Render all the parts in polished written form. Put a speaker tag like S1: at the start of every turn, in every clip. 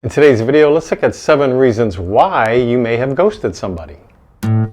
S1: In today's video, let's look at 7 reasons why you may have ghosted somebody. Now,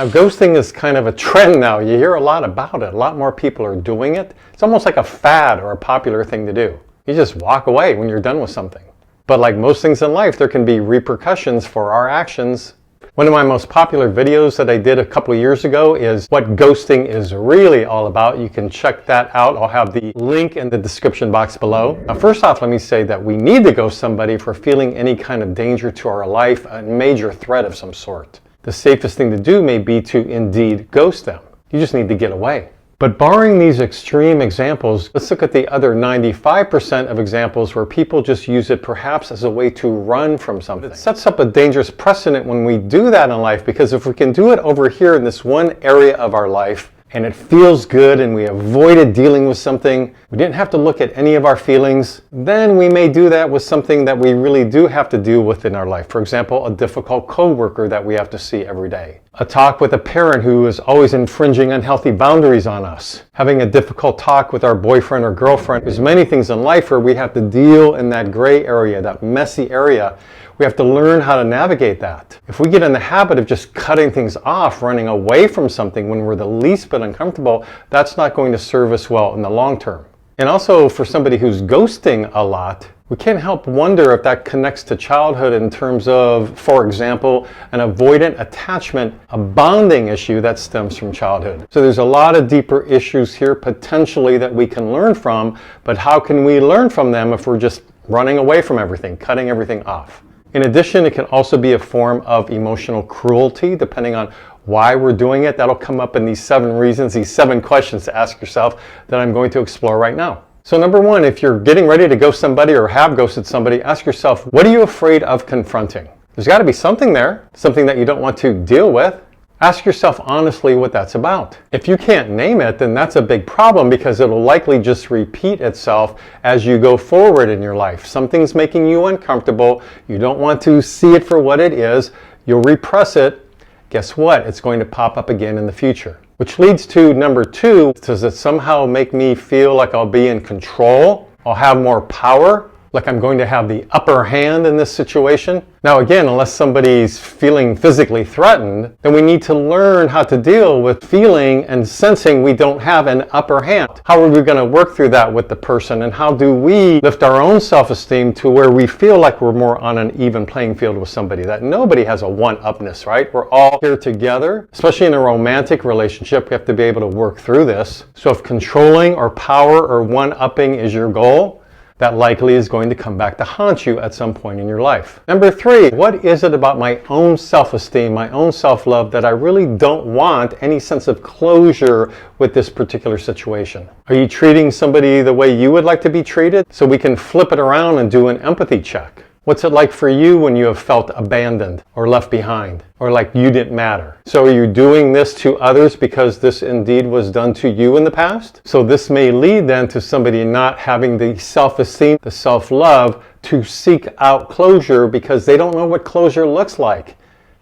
S1: ghosting is kind of a trend now. You hear a lot about it. A lot more people are doing it. It's almost like a fad or a popular thing to do. You just walk away when you're done with something. But like most things in life, there can be repercussions for our actions. One of my most popular videos that I did a couple of years ago is what ghosting is really all about. You can check that out. I'll have the link in the description box below. Now, first off, let me say that we need to ghost somebody if we're feeling any kind of danger to our life, a major threat of some sort. The safest thing to do may be to indeed ghost them. You just need to get away. But barring these extreme examples, let's look at the other 95% of examples where people just use it perhaps as a way to run from something. It sets up a dangerous precedent when we do that in life, because if we can do it over here in this one area of our life, and it feels good and we avoided dealing with something, we didn't have to look at any of our feelings, then we may do that with something that we really do have to deal with in our life. For example, a difficult coworker that we have to see every day. A talk with a parent who is always infringing unhealthy boundaries on us. Having a difficult talk with our boyfriend or girlfriend. There's many things in life where we have to deal in that gray area, that messy area. We have to learn how to navigate that. If we get in the habit of just cutting things off, running away from something when we're the least bit uncomfortable, that's not going to serve us well in the long term. And also for somebody who's ghosting a lot, we can't help wonder if that connects to childhood in terms of, for example, an avoidant attachment, a bonding issue that stems from childhood. So there's a lot of deeper issues here potentially that we can learn from, but how can we learn from them if we're just running away from everything, cutting everything off? In addition, it can also be a form of emotional cruelty, depending on why we're doing it. That'll come up in these 7 reasons, these 7 questions to ask yourself that I'm going to explore right now. So number 1, if you're getting ready to ghost somebody or have ghosted somebody, ask yourself, what are you afraid of confronting? There's got to be something there, something that you don't want to deal with. Ask yourself honestly what that's about. If you can't name it, then that's a big problem, because it'll likely just repeat itself as you go forward in your life. Something's making you uncomfortable. You don't want to see it for what it is. You'll repress it. Guess what? It's going to pop up again in the future. Which leads to number 2. Does it somehow make me feel like I'll be in control? I'll have more power? Like I'm going to have the upper hand in this situation? Now again, unless somebody's feeling physically threatened, then we need to learn how to deal with feeling and sensing we don't have an upper hand. How are we going to work through that with the person, and how do we lift our own self-esteem to where we feel like we're more on an even playing field with somebody, that nobody has a one-upness, right? We're all here together, especially in a romantic relationship. We have to be able to work through this. So if controlling or power or one-upping is your goal, that likely is going to come back to haunt you at some point in your life. Number 3, what is it about my own self-esteem, my own self-love, that I really don't want any sense of closure with this particular situation? Are you treating somebody the way you would like to be treated? So we can flip it around and do an empathy check. What's it like for you when you have felt abandoned or left behind, or like you didn't matter? So are you doing this to others because this indeed was done to you in the past? So this may lead then to somebody not having the self-esteem, the self-love to seek out closure, because they don't know what closure looks like.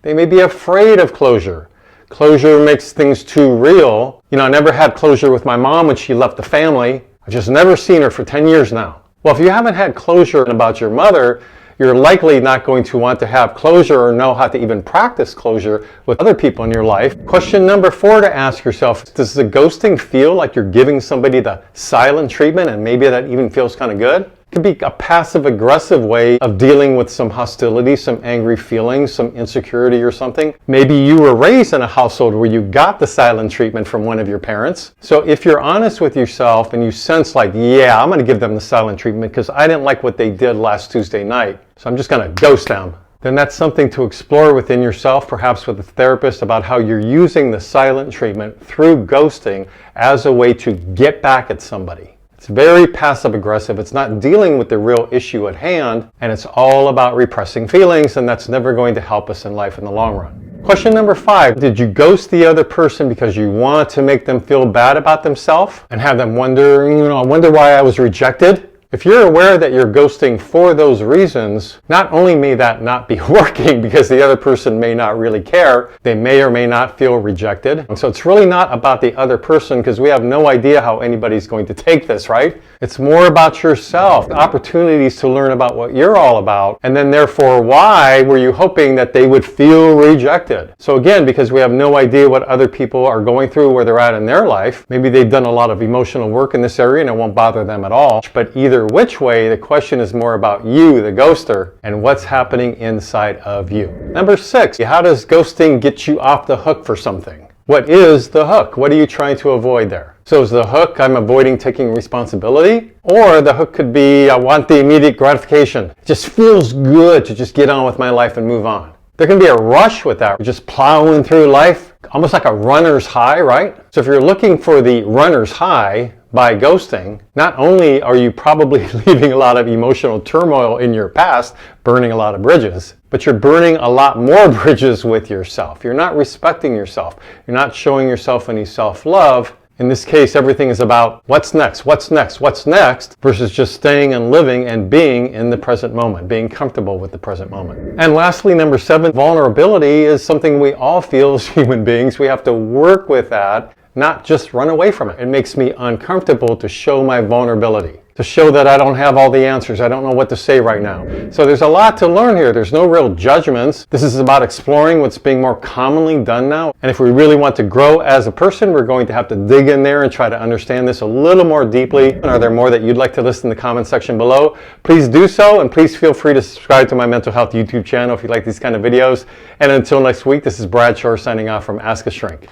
S1: They may be afraid of closure. Closure makes things too real. You know, I never had closure with my mom when she left the family. I've just never seen her for 10 years now. Well, if you haven't had closure about your mother, you're likely not going to want to have closure or know how to even practice closure with other people in your life. Question number 4 to ask yourself, does the ghosting feel like you're giving somebody the silent treatment, and maybe that even feels kind of good? It could be a passive-aggressive way of dealing with some hostility, some angry feelings, some insecurity or something. Maybe you were raised in a household where you got the silent treatment from one of your parents. So if you're honest with yourself and you sense like, yeah, I'm going to give them the silent treatment because I didn't like what they did last Tuesday night, so I'm just going to ghost them, then that's something to explore within yourself, perhaps with a therapist, about how you're using the silent treatment through ghosting as a way to get back at somebody. It's very passive-aggressive. It's not dealing with the real issue at hand, and it's all about repressing feelings, and that's never going to help us in life in the long run. Question number 5, did you ghost the other person because you want to make them feel bad about themselves and have them wonder, I wonder why I was rejected? If you're aware that you're ghosting for those reasons, not only may that not be working because the other person may not really care, they may or may not feel rejected. So it's really not about the other person because we have no idea how anybody's going to take this, right? It's more about yourself, opportunities to learn about what you're all about, and then therefore why were you hoping that they would feel rejected? So again, because we have no idea what other people are going through, where they're at in their life, maybe they've done a lot of emotional work in this area and it won't bother them at all. But either which way, the question is more about you, the ghoster, and what's happening inside of you. Number 6, how does ghosting get you off the hook for something? What is the hook? What are you trying to avoid there? So is the hook, I'm avoiding taking responsibility? Or the hook could be, I want the immediate gratification. It just feels good to just get on with my life and move on. There can be a rush with that. You're just plowing through life, almost like a runner's high, right? So if you're looking for the runner's high by ghosting, not only are you probably leaving a lot of emotional turmoil in your past, burning a lot of bridges, but you're burning a lot more bridges with yourself. You're not respecting yourself. You're not showing yourself any self-love. In this case, everything is about what's next, what's next, what's next, versus just staying and living and being in the present moment, being comfortable with the present moment. And lastly, number 7, vulnerability is something we all feel as human beings. We have to work with that, not just run away from it. It makes me uncomfortable to show my vulnerability, to show that I don't have all the answers. I don't know what to say right now. So there's a lot to learn here. There's no real judgments. This is about exploring what's being more commonly done now. And if we really want to grow as a person, we're going to have to dig in there and try to understand this a little more deeply. And are there more that you'd like to list in the comment section below? Please do so, and please feel free to subscribe to my mental health YouTube channel if you like these kind of videos. And until next week, this is Brad Shore signing off from Ask a Shrink.